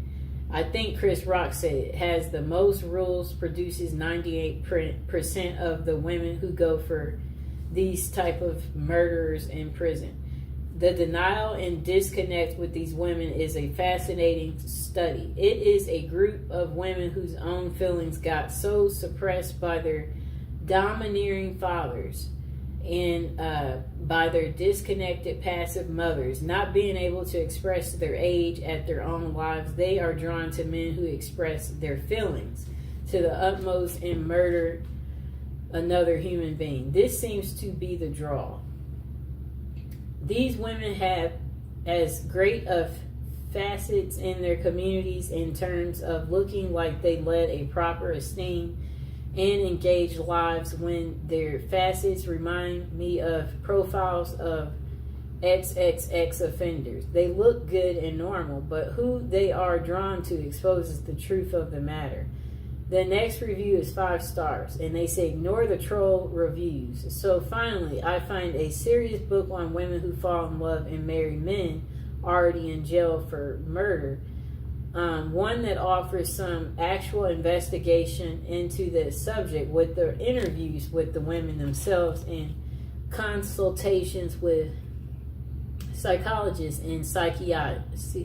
I think Chris Rock said it has the most rules, produces 98% of the women who go for these type of murderers in prison. The denial and disconnect with these women is a fascinating study. It is a group of women whose own feelings got so suppressed by their domineering fathers and by their disconnected passive mothers, not being able to express their age at their own lives. They are drawn to men who express their feelings to the utmost and murder another human being. This seems to be the draw. These women have as great of facets in their communities in terms of looking like they led a proper, esteemed, and engaged lives, when their facets remind me of profiles of XXX offenders. They look good and normal, but who they are drawn to exposes the truth of the matter. The next review is 5 stars, and they say ignore the troll reviews. So finally, I find a serious book on women who fall in love and marry men already in jail for murder. One that offers some actual investigation into the subject with the interviews with the women themselves and consultations with psychologists and psychiatrists.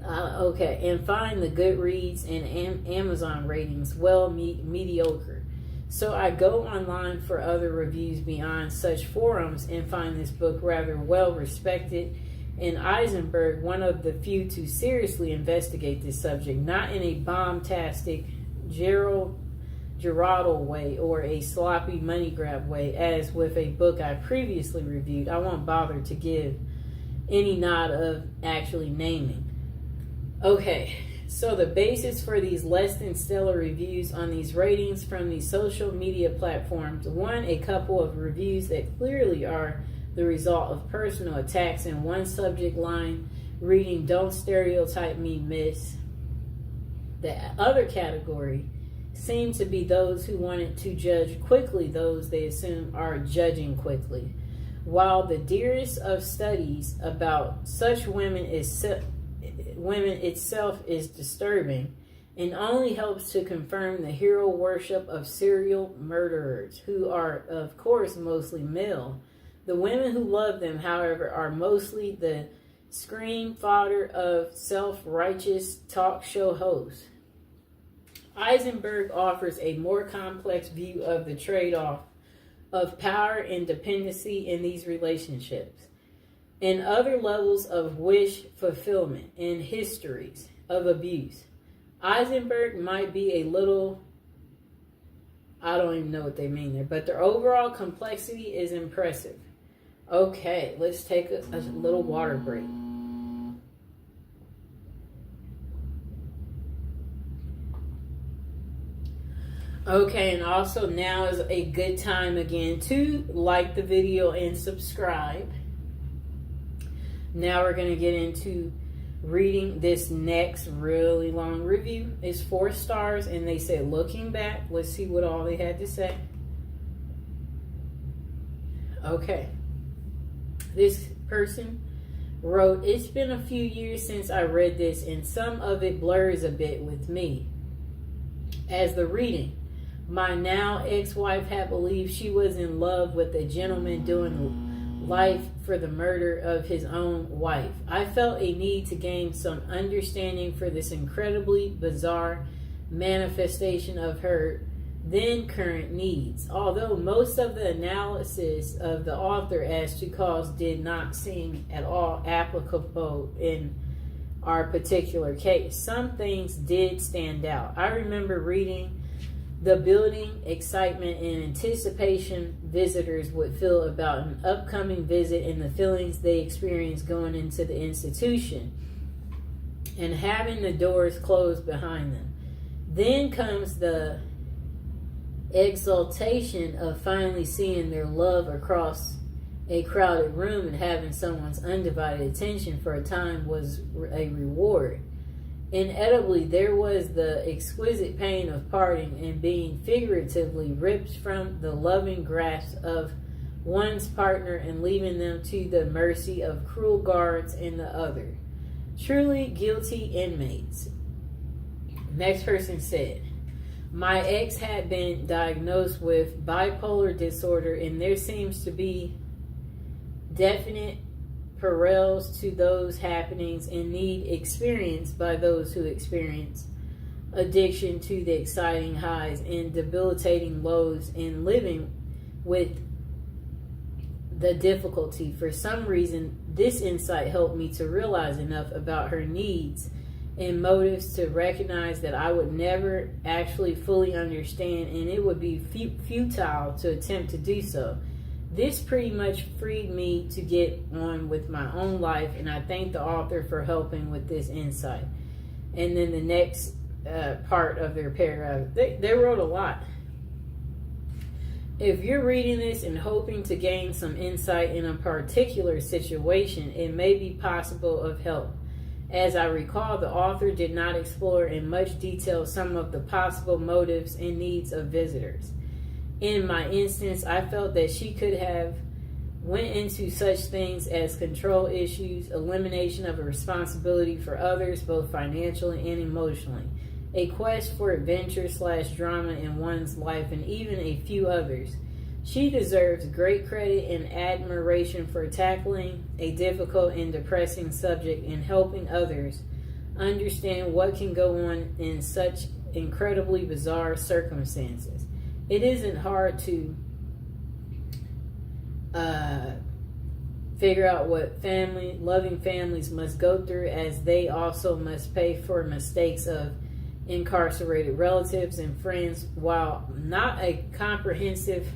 Okay, and find the Goodreads and Amazon ratings mediocre. So I go online for other reviews beyond such forums and find this book rather well respected, and Eisenberg one of the few to seriously investigate this subject, not in a bombastic Geraldo way or a sloppy money grab way as with a book I previously reviewed. I won't bother to give any nod of actually naming. Okay, So the basis for these less than stellar reviews on these ratings from these social media platforms, one, a couple of reviews that clearly are the result of personal attacks in one subject line, reading "Don't stereotype me, miss." The other category seem to be those who wanted to judge quickly those they assume are judging quickly. While the dearest of studies about such women itself is disturbing and only helps to confirm the hero worship of serial murderers, who are, of course, mostly male. The women who love them, however, are mostly the scream fodder of self-righteous talk show hosts. Eisenberg offers a more complex view of the trade-off of power and dependency in these relationships, and other levels of wish fulfillment and histories of abuse. Eisenberg might be a little, I don't even know what they mean there, but their overall complexity is impressive. Okay, let's take a little water break. Okay, and also now is a good time again to like the video and subscribe. Now we're going to get into reading this next really long review. It's 4 stars, and they said, looking back, let's see what all they had to say. Okay. This person wrote, "It's been a few years since I read this, and some of it blurs a bit with me. As the reading, my now ex-wife had believed she was in love with a gentleman doing life for the murder of his own wife. I felt a need to gain some understanding for this incredibly bizarre manifestation of her then current needs. Although most of the analysis of the author as to cause did not seem at all applicable in our particular case, some things did stand out. I remember reading the building excitement and anticipation visitors would feel about an upcoming visit and the feelings they experienced going into the institution and having the doors closed behind them. Then comes the exaltation of finally seeing their love across a crowded room, and having someone's undivided attention for a time was a reward. Inevitably, there was the exquisite pain of parting and being figuratively ripped from the loving grasp of one's partner and leaving them to the mercy of cruel guards and the other. Truly guilty inmates." Next person said, "My ex had been diagnosed with bipolar disorder, and there seems to be definite parallels to those happenings and need experienced by those who experience addiction to the exciting highs and debilitating lows in living with the difficulty. For some reason, this insight helped me to realize enough about her needs and motives to recognize that I would never actually fully understand, and it would be futile to attempt to do so. This pretty much freed me to get on with my own life, and I thank the author for helping with this insight." And then the next part of their paragraph, they wrote a lot. "If you're reading this and hoping to gain some insight in a particular situation, it may be possible of help. As I recall, the author did not explore in much detail some of the possible motives and needs of visitors. In my instance, I felt that she could have went into such things as control issues, elimination of a responsibility for others, both financially and emotionally, a quest for adventure/drama in one's life, and even a few others. She deserves great credit and admiration for tackling a difficult and depressing subject and helping others understand what can go on in such incredibly bizarre circumstances. It isn't hard to figure out what loving families must go through, as they also must pay for mistakes of incarcerated relatives and friends. While not a comprehensive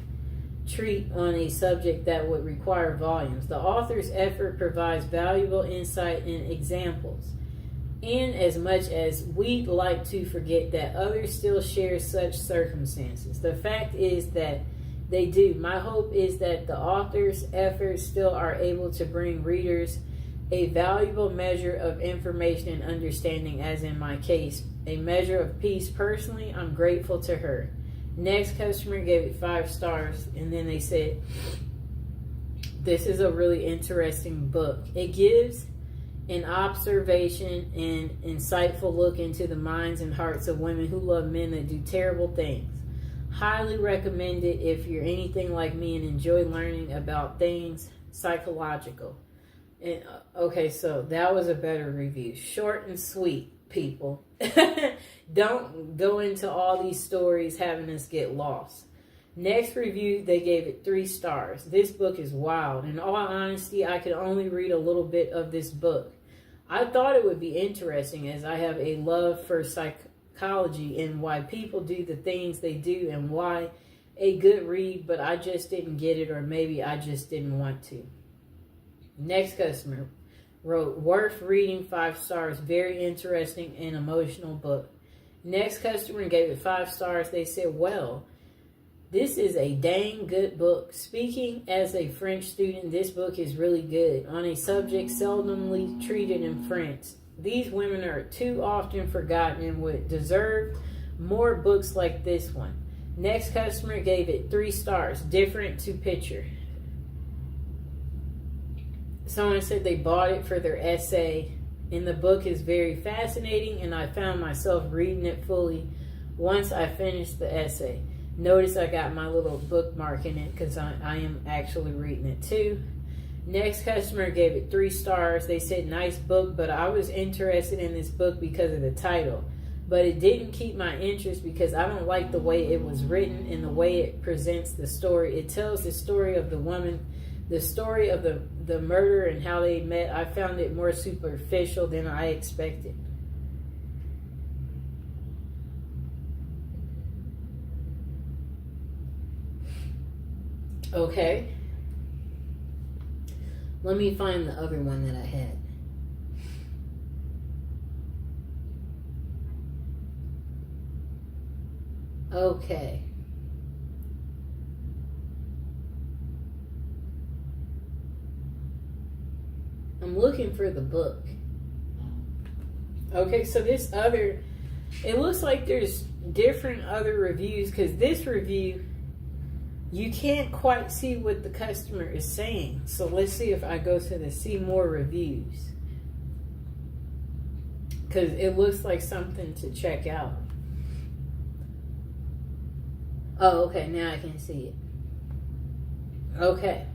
treat on a subject that would require volumes, the author's effort provides valuable insight and examples. In as much as we'd like to forget that others still share such circumstances, the fact is that they do. My hope is that the author's efforts still are able to bring readers a valuable measure of information and understanding, as in my case, a measure of peace. Personally, I'm grateful to her. Next customer gave it 5 stars, and then they said, this is a really interesting book. It gives an observation and insightful look into the minds and hearts of women who love men that do terrible things. Highly recommend it if you're anything like me and enjoy learning about things psychological. And okay, so that was a better review. Short and sweet, people. Don't go into all these stories having us get lost. Next review, they gave it 3 stars. This book is wild. In all honesty, I could only read a little bit of this book. I thought it would be interesting, as I have a love for psychology and why people do the things they do and why a good read, but I just didn't get it, or maybe I just didn't want to. Next customer wrote, worth reading, 5 stars, very interesting and emotional book. Next customer gave it 5 stars. They said, well, this is a dang good book. Speaking as a French student, this book is really good on a subject seldomly treated in France. These women are too often forgotten and would deserve more books like this one. Next customer gave it 3 stars, different to picture. Someone said they bought it for their essay, and the book is very fascinating, and I found myself reading it fully once I finished the essay. Notice I got my little bookmark in it because I am actually reading it too. Next customer gave it 3 stars. They said, nice book, but I was interested in this book because of the title. But it didn't keep my interest because I don't like the way it was written and the way it presents the story. It tells the story of the woman, the story of the murder and how they met. I found it more superficial than I expected. Okay. Let me find the other one that I had. Okay. I'm looking for the book. Okay, so this other, it looks like there's different other reviews, because this review, you can't quite see what the customer is saying. So let's see if I go to the see more reviews, because it looks like something to check out. Oh, okay, now I can see it. Okay.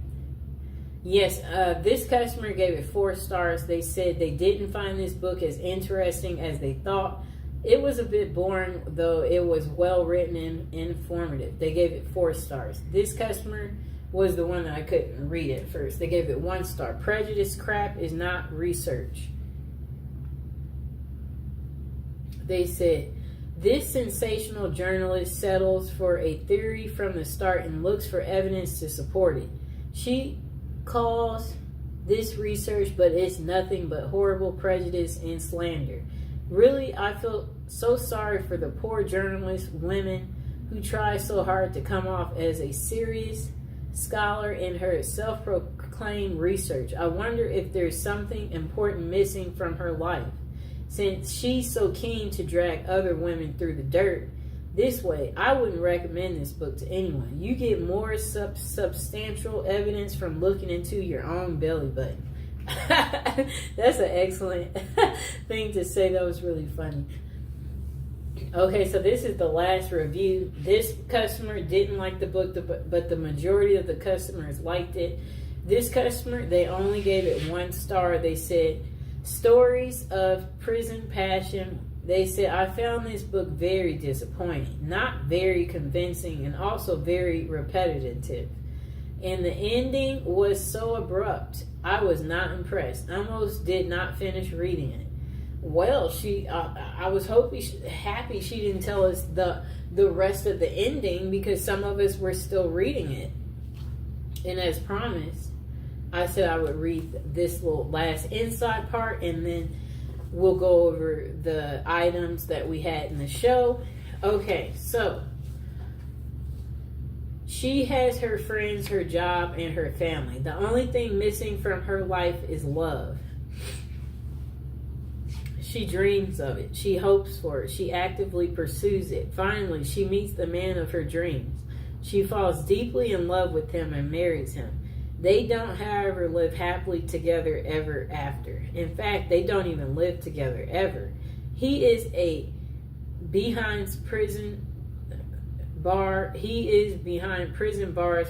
Yes, this customer gave it 4 stars. They said they didn't find this book as interesting as they thought. It was a bit boring, though it was well written and informative. They gave it 4 stars. This customer was the one that I couldn't read at first. They gave it 1 star. Prejudice crap is not research. They said, this sensational journalist settles for a theory from the start and looks for evidence to support it. She calls this research, but it's nothing but horrible prejudice and slander. Really, I feel so sorry for the poor journalist women who try so hard to come off as a serious scholar in her self-proclaimed research. I wonder if there's something important missing from her life, since she's so keen to drag other women through the dirt this way. I wouldn't recommend this book to anyone. You get more substantial evidence from looking into your own belly button. That's an excellent thing to say. That was really funny. Okay, so this is the last review. This customer didn't like the book, but the majority of the customers liked it. This customer, they only gave it 1 star. They said, stories of prison passion. They said, I found this book very disappointing, not very convincing, and also very repetitive. And the ending was so abrupt. I was not impressed. I almost did not finish reading it. Well, I was happy she didn't tell us the rest of the ending, because some of us were still reading it. And as promised, I said I would read this little last inside part, and then we'll go over the items that we had in the show. Okay, so she has her friends, her job, and her family. The only thing missing from her life is love. She dreams of it. She hopes for it. She actively pursues it. Finally, she meets the man of her dreams. She falls deeply in love with him and marries him. They don't, however, live happily together ever after. In fact, they don't even live together ever. He is behind prison bars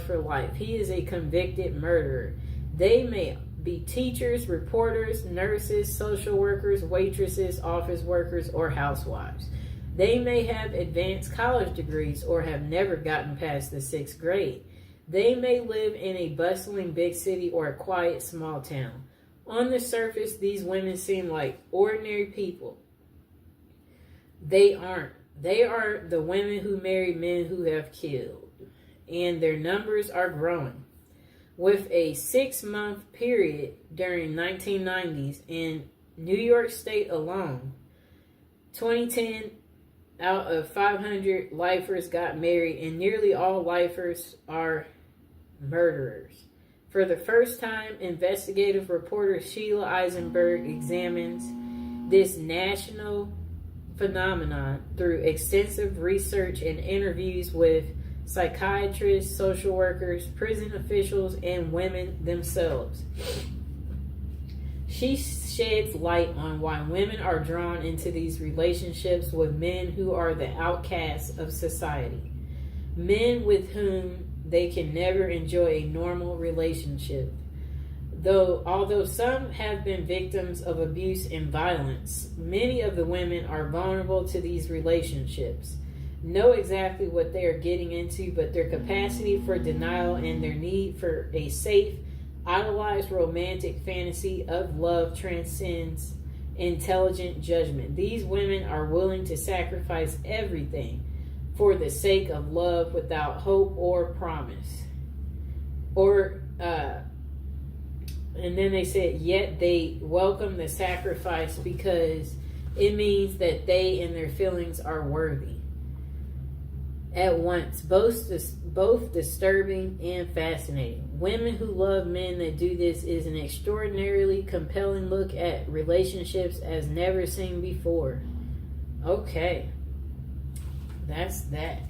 for life. He is a convicted murderer. They may be teachers, reporters, nurses, social workers, waitresses, office workers, or housewives. They may have advanced college degrees or have never gotten past the 6th grade. They may live in a bustling big city or a quiet small town. On the surface, these women seem like ordinary people. They aren't. They are the women who marry men who have killed, and their numbers are growing. With a 6-month period during 1990s in New York State alone, 2010 out of 500 lifers got married, and nearly all lifers are murderers. For the first time, investigative reporter Sheila Eisenberg examines this national phenomenon through extensive research and interviews with psychiatrists, social workers, prison officials, and women themselves. She sheds light on why women are drawn into these relationships with men who are the outcasts of society, men with whom they can never enjoy a normal relationship. Although some have been victims of abuse and violence, many of the women are vulnerable to these relationships, know exactly what they are getting into, but their capacity for denial and their need for a safe, idolized romantic fantasy of love transcends intelligent judgment. These women are willing to sacrifice everything for the sake of love without hope or promise. And then they said, yet they welcome the sacrifice because it means that they and their feelings are worthy. At once, both disturbing and fascinating. Women who love men that do this is an extraordinarily compelling look at relationships as never seen before. Okay. That's that.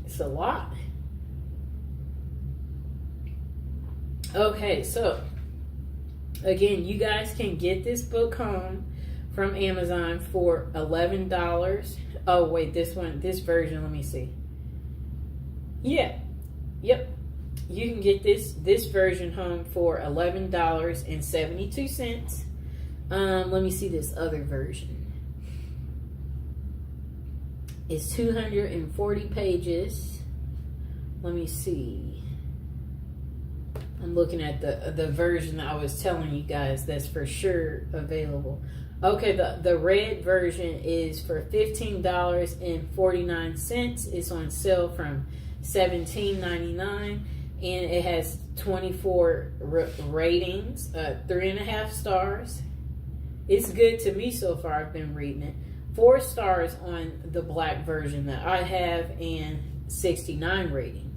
It's a lot. Okay, so again, you guys can get this book home from Amazon for $11. Oh wait, this version, let me see. Yep. You can get this version home for $11.72. Let me see this other version. It's 240 pages. Let me see. I'm looking at the version that I was telling you guys that's for sure available. Okay, the red version is for $15.49. It's on sale from $17.99, and it has 24 ratings, 3.5 stars. It's good to me so far. I've been reading it. 4 stars on the black version that I have, and 69 ratings.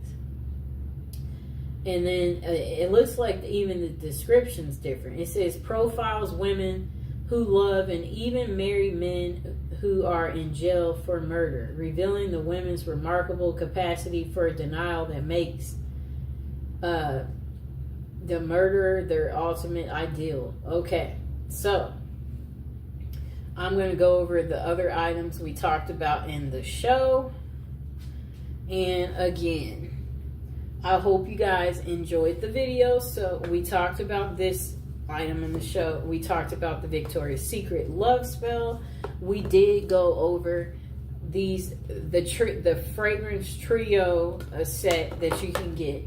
And then it looks like even the description's different. It says profiles women who love and even marry men who are in jail for murder, revealing the women's remarkable capacity for denial that makes the murderer their ultimate ideal. Okay, so I'm going to go over the other items we talked about in the show. And again, I hope you guys enjoyed the video. So we talked about this item in the show. We talked about the Victoria's Secret love spell. We did go over the fragrance trio set that you can get.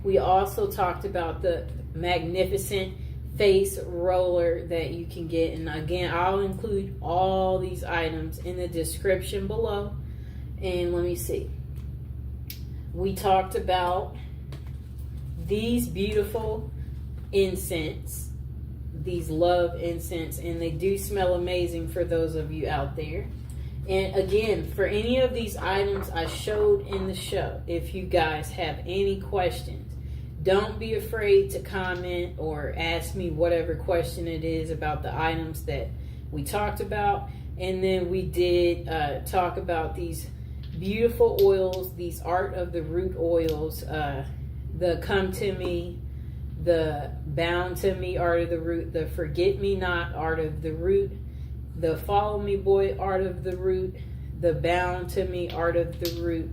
We also talked about the magnificent face roller that you can get, and again, I'll include all these items in the description below. And let me see, we talked about these beautiful incense, these love incense, and they do smell amazing for those of you out there. And again, for any of these items I showed in the show, if you guys have any questions, don't be afraid to comment or ask me whatever question it is about the items that we talked about. And then we did talk about these beautiful oils, these Art of the Root oils, the Come to Me, the Bound to Me Art of the Root, the Forget Me Not Art of the Root, the Follow Me Boy Art of the Root, the Bound to Me Art of the Root,